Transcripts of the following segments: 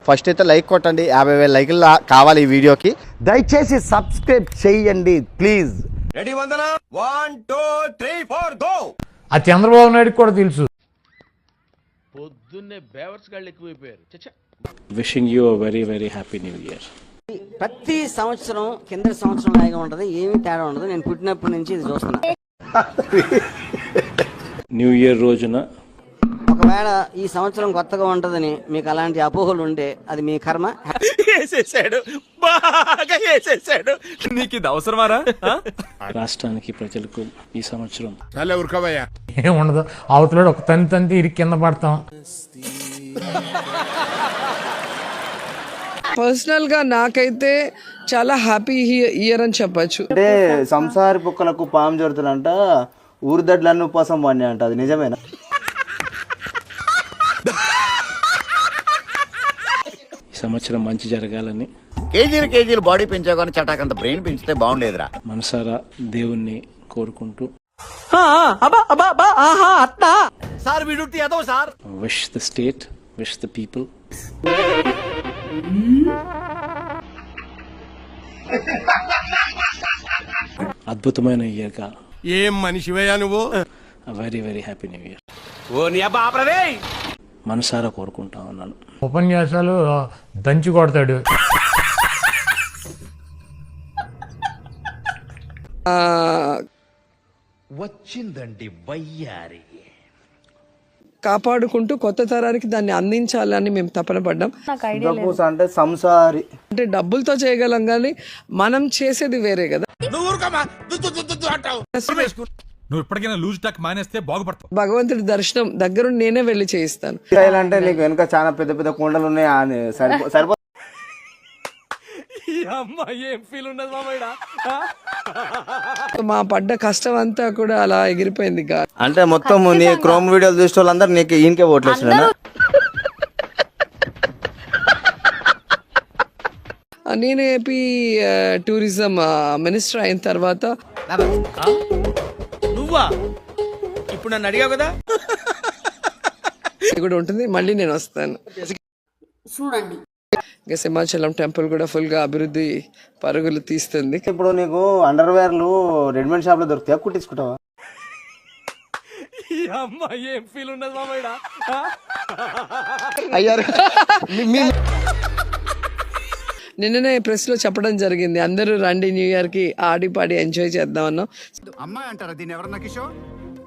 First అయితే like కొట్టండి, 50,000 లైకులు కావాలి ఈ వీడియోకి. దయచేసి సబ్స్క్రైబ్ చేయండి ప్లీజ్. Ready Vandana 1 2 3 4 go. ఆ చంద్రబాబు నాయుడు కూడా తెలుసు. పొద్దున్నే బేవర్స్ గాళ్ళు ఎక్కువైపోయారు. Wishing you a very very happy new year. ప్రతి సంవత్సరం కింద సంవత్సరం లాగా ఉంటది, ఏమీ తేడా ఉండదు. నేను పుట్టినప్పటి నుంచి ఇది చూస్తున్నా. న్యూ ఇయర్ రోజున ఒకవేళ ఈ సంవత్సరం కొత్తగా ఉంటదని మీకు అలాంటి అపోహలు ఉంటే అది మీ కర్మ. వేసేసాడు, బాగా వేసేసాడు. నీకు ఇది అవసరమారా? రాష్ట్రానికి ప్రజలకు ఈ సంవత్సరం ఏం ఉండదు, అవతల ఒక తంతి ఇరికి కింద పడతాం. పర్సనల్ గా నాకైతే చాలా హ్యాపీ ఇయర్ అని చెప్పచ్చు. అంటే సంసారి కుక్కలకు పాము జరుగుతుందంట, ఊరిదడ్లన్నీ ఉపవాసం పడినాయి అంట, అది నిజమేనా? ఈ సంవత్సరం మంచి జరగాలని కేజీలు బాడీ పెంచావు కానీ చటాకంత బ్రెయిన్ పెంచితే బాగుండేదిరా. మనసారా దేవుణ్ణి కోరుకుంటూ సార్ వీడు ఏదో sir wish the state, wish the people అద్భుతమైన ఇయర్గా. ఏం మనిషివయ్యా నువ్వు? Very very happy new year ఓ నీ అబ్బా ఆపరదే. మనసారా కోరుకుంటా ఉన్నాను. ఉపన్యాసాలు దంచి కొడతాడు. వచ్చిందండి వయ్యారి. కాపాడుకుంటూ కొత్త తరానికి దాన్ని అందించాలని మేము తపన పడ్డాం. అంటే సంసారి అంటే డబ్బులతో చేయగలం కానీ మనం చేసేది వేరే కదా. నువ్వు ఎప్పటికైనా లూజ్ టాక్ మానేస్తే బాగుపడతావు. భగవంతుడి దర్శనం దగ్గరుండి నేనే వెళ్ళి చేయిస్తాను. అంటే నీకు వెనుక చాలా పెద్ద పెద్ద కొండలు ఉన్నాయి, సరిపో. ఏం ఫీల్ ఉన్నది మామయ్య? మా పడ్డ కష్టం అంతా కూడా అలా ఎగిరిపోయింది. అంటే మొత్తం నీ క్రోమ్ వీడియోలు చూసే వాళ్ళందరూ నీకు ఈయనకే ఓట్లు వేస్తున్నా. నేను ఏపీ టూరిజం మినిస్టర్ అయిన తర్వాత నువ్వా ఇప్పుడు నన్ను అడిగావు కదా, ఇది కూడా ఉంటుంది. మళ్ళీ నేను వస్తాను. చూడండి, ఇంకా సింహాచలం టెంపుల్ కూడా ఫుల్ గా అభివృద్ధి పరుగులు తీస్తుంది. ఇప్పుడు నీకు అండర్వేర్లు రెడీమేడ్ షాప్ లో దొరుకుతాయా, కుట్టించుకుంటావా? ఏం ఫీల్ ఉన్నది మామయ్య? అయ్యారు నిన్ననే ప్రెస్ లో చెప్పడం జరిగింది, అందరూ రండి న్యూ ఇయర్ కి ఆడి పాడి ఎంజాయ్ చేద్దాం అన్నాం. అమ్మాయి అంటారా దీన్ని? ఎవరన్నా కిషోర్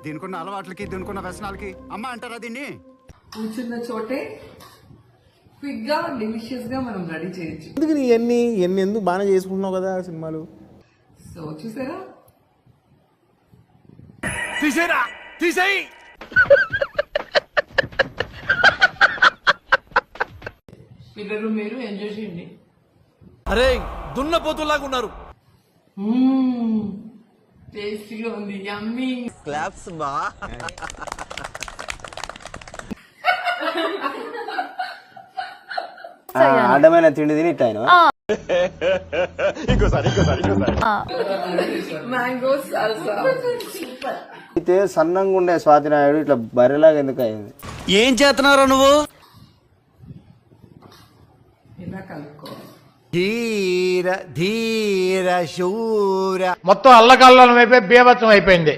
దీనికున్న అలవాట్లకి దీనికున్న వ్యసనాలకి అమ్మాయి అంటారా దీన్ని? కూర్చున్న చోటే క్విక్ గా డెలిషియస్ గా మనం రెడీ చేయొచ్చు. ఎందుకు నీ ఎన్ని ఎందుకు బాగానే చేసుకుంటున్నావు కదా సినిమాలు. సో చూసారా, తీసేరా, తీసేయి. పిల్లలు మీరు ఎంజాయ్ చేయండి. అరే దున్నపోతులాగా ఉన్నారు. టేస్టీగా ఉంది, యమ్మీ. క్లాప్స్ బా. అడ్డమైన తిండి తిని ఇట్టాయన మ్యాంగో సాల్సా. అయితే సన్నంగా ఉండే స్వాతి నాయుడు ఇట్లా బర్రెలాగా ఎందుకు అయింది? ఏం చేస్తున్నారా నువ్వు? ఇలా కలుపుకోవాలి. ధీర ధీర శూర. మొత్తం అల్లకల్లం అయిపోయి బీభత్సం అయిపోయింది.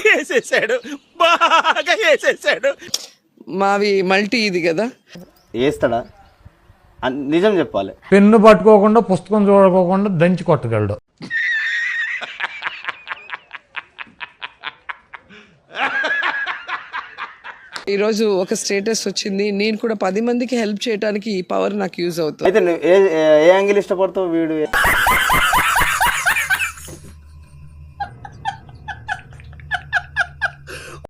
వేసేసాడు, బాగా వేసేసాడు. మావి మల్టీ ఇది కదా. వేస్తాడా? నిజం చెప్పాలి. పెన్ను పట్టుకోకుండా పుస్తకం చూడకోకుండా దంచి కొట్టగలడు. ఈరోజు ఒక స్టేటస్ వచ్చింది, నేను కూడా 10 మందికి హెల్ప్ చేయడానికి ఈ పవర్ నాకు యూజ్ అవుతుంది. అయితే నువ్వు ఏ యాంగిల్ ఇష్టపడతావు? వీడు